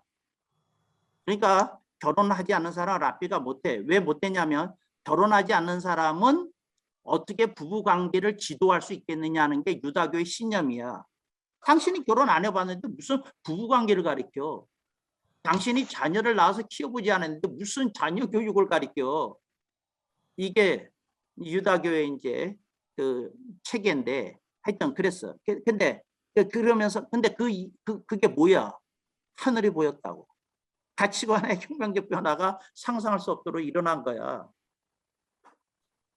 그러니까 결혼하지 않는 사람은 랍비가 못해. 왜 못되냐면 결혼하지 않는 사람은 어떻게 부부관계를 지도할 수 있겠느냐는 게 유다교의 신념이야. 당신이 결혼 안 해봤는데 무슨 부부관계를 가르쳐. 당신이 자녀를 낳아서 키워보지 않았는데 무슨 자녀 교육을 가르쳐. 이게 유다교의 이제 그 체계인데 하여튼 그랬어. 근데 그러면서 근데 그게 뭐야? 하늘이 보였다고. 가치관의 혁명적 변화가 상상할 수 없도록 일어난 거야.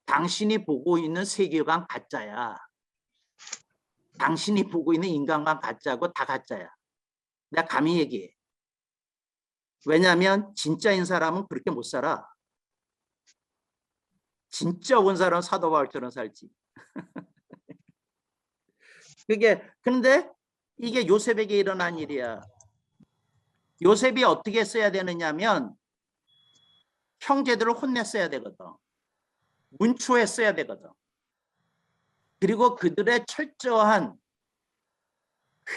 당신이 보고 있는 세계관 가짜야. 당신이 보고 있는 인간관 가짜고 다 가짜야. 내가 감히 얘기해. 왜냐하면 진짜인 사람은 그렇게 못 살아. 진짜 온 사람은 사도 바울처럼 살지. 그런데 이게 요셉에게 일어난 일이야. 요셉이 어떻게 써야 되느냐면 형제들을 혼냈어야 되거든. 문초했어야 되거든. 그리고 그들의 철저한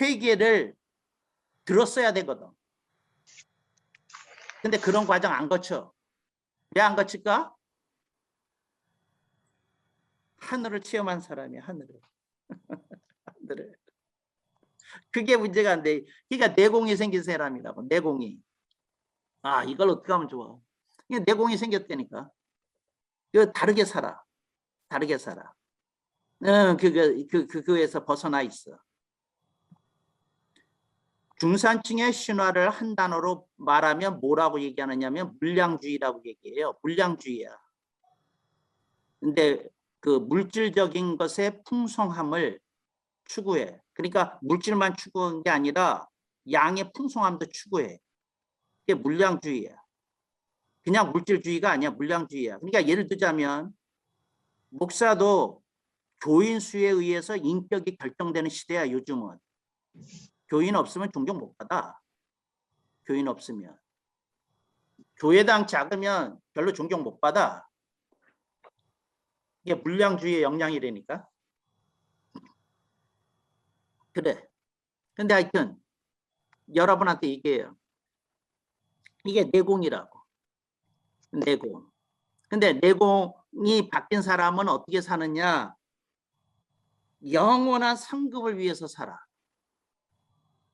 회개를 들었어야 되거든. 근데 그런 과정 안 거쳐. 왜 안 거칠까? 하늘을 체험한 사람이야, 하늘을. 하늘을. 그게 문제가 안 돼. 그러니까 내공이 생긴 사람이라고, 내공이. 이걸 어떻게 하면 좋아? 내공이 생겼다니까. 다르게 살아. 다르게 살아. 그거에서 벗어나 있어. 중산층의 신화를 한 단어로 말하면 뭐라고 얘기하느냐면 물량주의라고 얘기해요. 물량주의야. 근데 그 물질적인 것의 풍성함을 추구해. 그러니까 물질만 추구하는 게 아니라 양의 풍성함도 추구해. 이게 물량주의야. 그냥 물질주의가 아니야. 물량주의야. 그러니까 예를 들자면 목사도 교인 수에 의해서 인격이 결정되는 시대야. 요즘은. 교인 없으면 존경 못 받아. 교인 없으면. 교회당 작으면 별로 존경 못 받아. 이게 물량주의의 영향이라니까. 그래. 근데 하여튼 여러분한테 얘기해요. 이게 내공이라고. 내공. 근데 내공이 바뀐 사람은 어떻게 사느냐? 영원한 상급을 위해서 살아.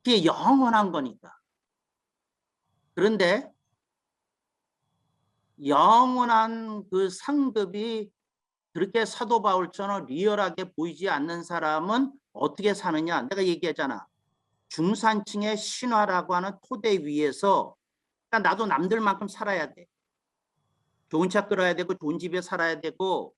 그게 영원한 거니까. 그런데 영원한 그 상급이 그렇게 사도 바울처럼 리얼하게 보이지 않는 사람은 어떻게 사느냐? 내가 얘기했잖아. 중산층의 신화라고 하는 토대 위에서 그러니까 나도 남들만큼 살아야 돼. 좋은 차 끌어야 되고 좋은 집에 살아야 되고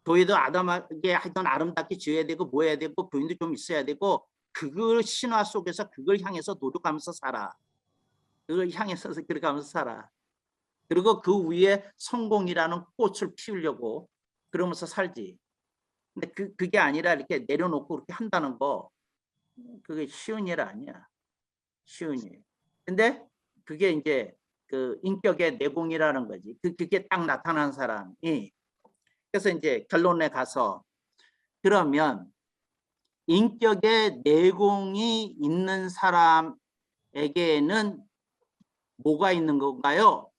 교회도 아담하게 하여튼 아름답게 지어야 되고 뭐 해야 되고 교인도 좀 있어야 되고 그걸 신화 속에서 그걸 향해서 노력하면서 살아. 그걸 향해서 그렇게 하면서 살아. 그리고 그 위에 성공이라는 꽃을 피우려고 그러면서 살지. 근데 그게 아니라 이렇게 내려놓고 그렇게 한다는 거 그게 쉬운 일 아니야. 쉬운 일. 근데 그게 이제 그 인격의 내공이라는 거지. 그게 딱 나타난 사람이. 그래서 이제 결론에 가서 그러면 인격의 내공이 있는 사람에게는 뭐가 있는 건가요?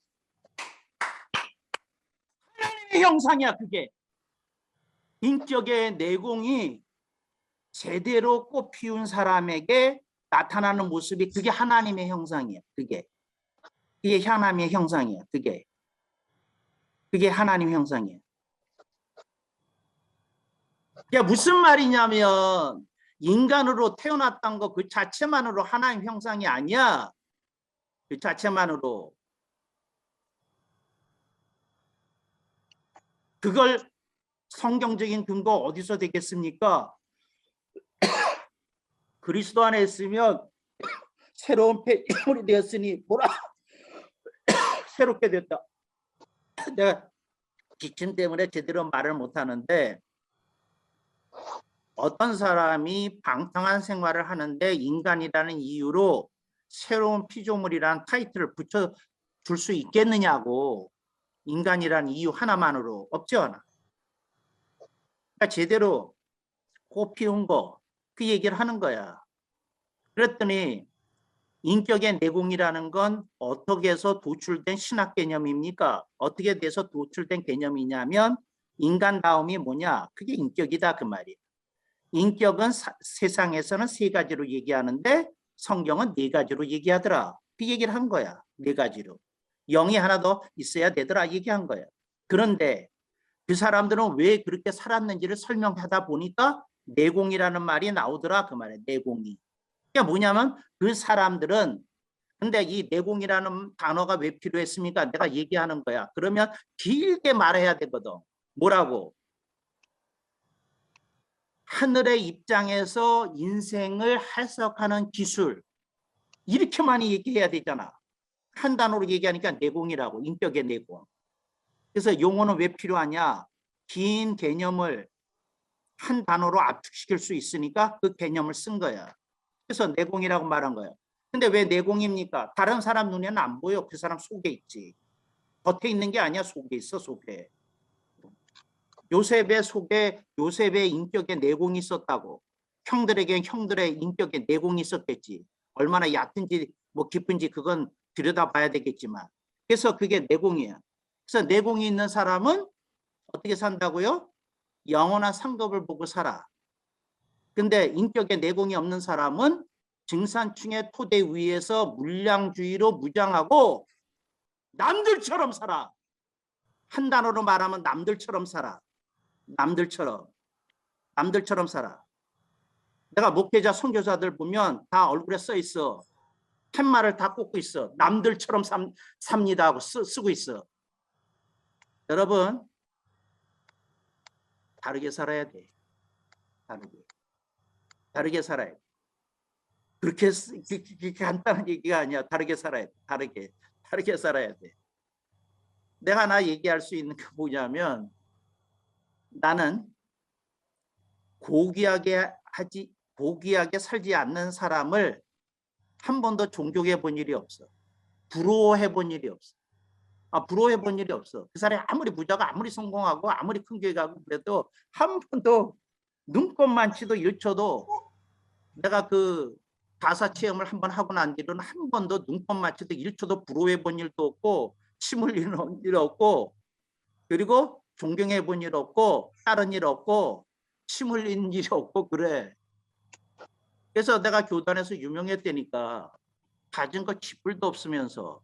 하나님의 형상이야. 그게. 인격의 내공이 제대로 꽃 피운 사람에게 나타나는 모습이 그게 하나님의 형상이야. 그게 하나님의 형상이야. 그게 하나님의 형상이야. 그게 무슨 말이냐면 인간으로 태어났던 거 그 자체만으로 하나님 형상이 아니야. 그 자체만으로. 그걸 성경적인 근거 어디서 되겠습니까? 그리스도 안에 있으면 새로운 피조물이 되었으니 뭐라 새롭게 됐다. 내가 기침 때문에 제대로 말을 못하는데 어떤 사람이 방탕한 생활을 하는데 인간이라는 이유로 새로운 피조물이라는 타이틀을 붙여줄 수 있겠느냐고. 인간이라는 이유 하나만으로 없지 않아. 그러니까 제대로 꽃 피운 거 그 얘기를 하는 거야. 그랬더니 인격의 내공이라는 건 어떻게 해서 도출된 신학 개념입니까? 어떻게 돼서 도출된 개념이냐면 인간다움이 뭐냐? 그게 인격이다 그 말이에요. 인격은 세상에서는 세 가지로 얘기하는데 성경은 네 가지로 얘기하더라. 그 얘기를 한 거야. 네 가지로. 영이 하나 더 있어야 되더라 얘기한 거야. 그런데 그 사람들은 왜 그렇게 살았는지를 설명하다 보니까 내공이라는 말이 나오더라 그 말이에요. 내공이. 그게 뭐냐면 그 사람들은 근데 이 내공이라는 단어가 왜 필요했습니까? 내가 얘기하는 거야. 그러면 길게 말해야 되거든. 뭐라고? 하늘의 입장에서 인생을 해석하는 기술. 이렇게 많이 얘기해야 되잖아. 한 단어로 얘기하니까 내공이라고. 인격의 내공. 그래서 용어는 왜 필요하냐? 긴 개념을 한 단어로 압축시킬 수 있으니까 그 개념을 쓴 거야. 그래서 내공이라고 말한 거야. 근데 왜 내공입니까? 다른 사람 눈에는 안 보여. 그 사람 속에 있지. 겉에 있는 게 아니야. 속에 있어. 속에. 요셉의 속에 요셉의 인격에 내공이 있었다고. 형들에게 형들의 인격에 내공이 있었겠지. 얼마나 얕은지 뭐 깊은지 그건 들여다봐야 되겠지만. 그래서 그게 내공이야. 그래서 내공이 있는 사람은 어떻게 산다고요? 영원한 상급을 보고 살아. 근데 인격에 내공이 없는 사람은 증산층의 토대 위에서 물량주의로 무장하고 남들처럼 살아. 한 단어로 말하면 남들처럼 살아. 남들처럼 살아. 내가 목회자 선교사들 보면 다 얼굴에 써 있어. 팻말을 다 꽂고 있어. 남들처럼 삽니다 하고 쓰고 있어. 여러분 다르게 살아야 돼. 다르게 살아야 돼. 그렇게 간단한 얘기가 아니야. 다르게 살아야 돼. 다르게 살아야 돼. 내가 하나 얘기할 수 있는 게 뭐냐면 나는 고귀하게 살지 않는 사람을 한 번도 존경해 본 일이 없어. 부러워해 본 일이 없어. 부러워해 본 일이 없어. 그 사람이 아무리 부자가 아무리 성공하고 아무리 큰 교회 가고 그래도 한 번도 눈꼽만치도 1초도 내가 그 가사 체험을 한번 하고 난 뒤로는 한 번도 눈꼽만치도 1초도 부러워해 본 일도 없고 침 흘리는 일 없고 그리고 존경해 본 일 없고 다른 일 없고 침 흘리는 일이 없고 그래. 그래서 내가 교단에서 유명했다니까 가진 거 쥐뿔도 없으면서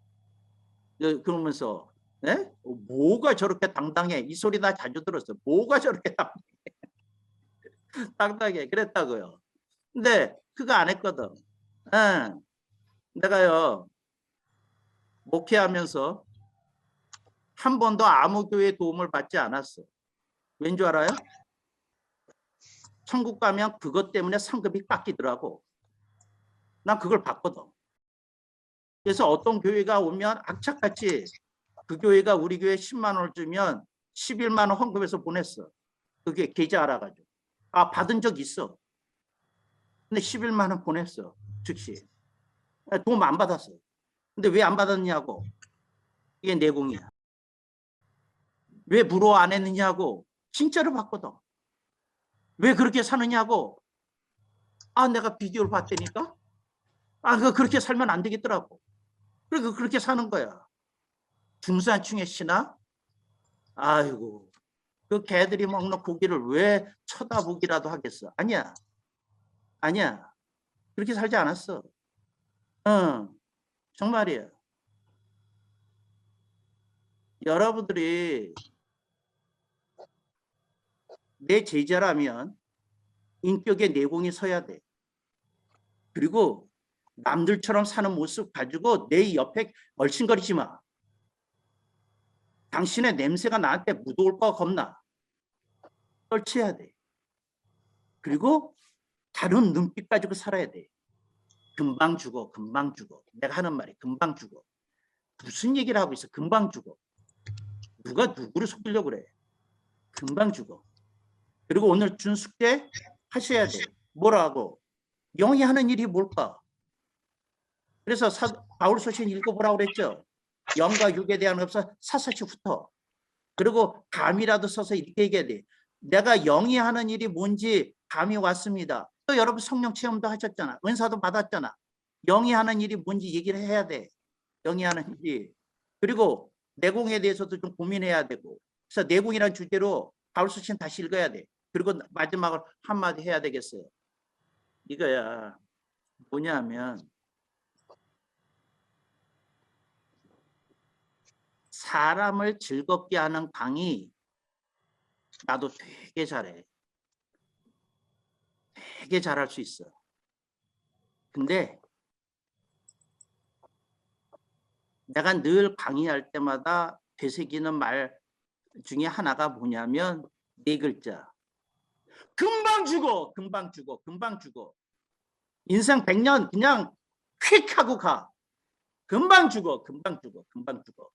그러면서 네? 뭐가 저렇게 당당해. 이 소리 나 자주 들었어. 뭐가 저렇게 당당해. 그랬다고요. 근데 그거 안 했거든. 내가요 목회하면서 한 번도 아무 교회 도움을 받지 않았어. 왠 줄 알아요? 천국 가면 그것 때문에 상급이 깎이더라고. 난 그걸 봤거든. 그래서 어떤 교회가 오면 악착같이 그 교회가 우리 교회에 10만 원을 주면 11만 원 헌금해서 보냈어. 그게 계좌 알아가지고. 받은 적 있어. 근데 11만 원 보냈어. 즉시. 도움 안 받았어. 근데 왜 안 받았냐고. 이게 내공이야. 왜 부러워 안 했느냐고. 진짜로 봤거든. 왜 그렇게 사느냐고. 내가 비디오를 봤다니까. 그렇게 살면 안 되겠더라고. 그리고 그렇게 사는 거야. 중산층의 신화? 아이고. 그 개들이 먹는 고기를 왜 쳐다보기라도 하겠어. 아니야. 그렇게 살지 않았어. 정말이야. 여러분들이 내 제자라면 인격의 내공이 서야 돼. 그리고 남들처럼 사는 모습 가지고 내 옆에 얼씬거리지 마. 당신의 냄새가 나한테 묻어올까 겁나. 떨쳐야 돼. 그리고 다른 눈빛 가지고 살아야 돼. 금방 죽어. 내가 하는 말이 금방 죽어. 무슨 얘기를 하고 있어. 금방 죽어. 누가 누구를 속이려고 그래. 금방 죽어. 그리고 오늘 준 숙제 하셔야 돼. 뭐라고? 영이 하는 일이 뭘까? 그래서 바울 서신 읽어보라고 그랬죠. 영과 육에 대한 없어 샅샅이 훑어. 그리고 감이라도 써서 이렇게 얘기해야 돼. 내가 영이 하는 일이 뭔지 감이 왔습니다. 또 여러분 성령 체험도 하셨잖아. 은사도 받았잖아. 영이 하는 일이 뭔지 얘기를 해야 돼. 영이 하는 일이. 그리고 내공에 대해서도 좀 고민해야 되고. 그래서 내공이라는 주제로 바울 서신 다시 읽어야 돼. 그리고 마지막으로 한마디 해야 되겠어요. 이거야. 뭐냐면 사람을 즐겁게 하는 강의 나도 되게 잘해. 되게 잘할 수 있어. 근데 내가 늘 강의할 때마다 되새기는 말 중에 하나가 뭐냐면 4글자. 금방 죽어. 금방 죽어. 금방 죽어. 인생 100년 그냥 휙 하고 가. 금방 죽어. 금방 죽어. 금방 죽어.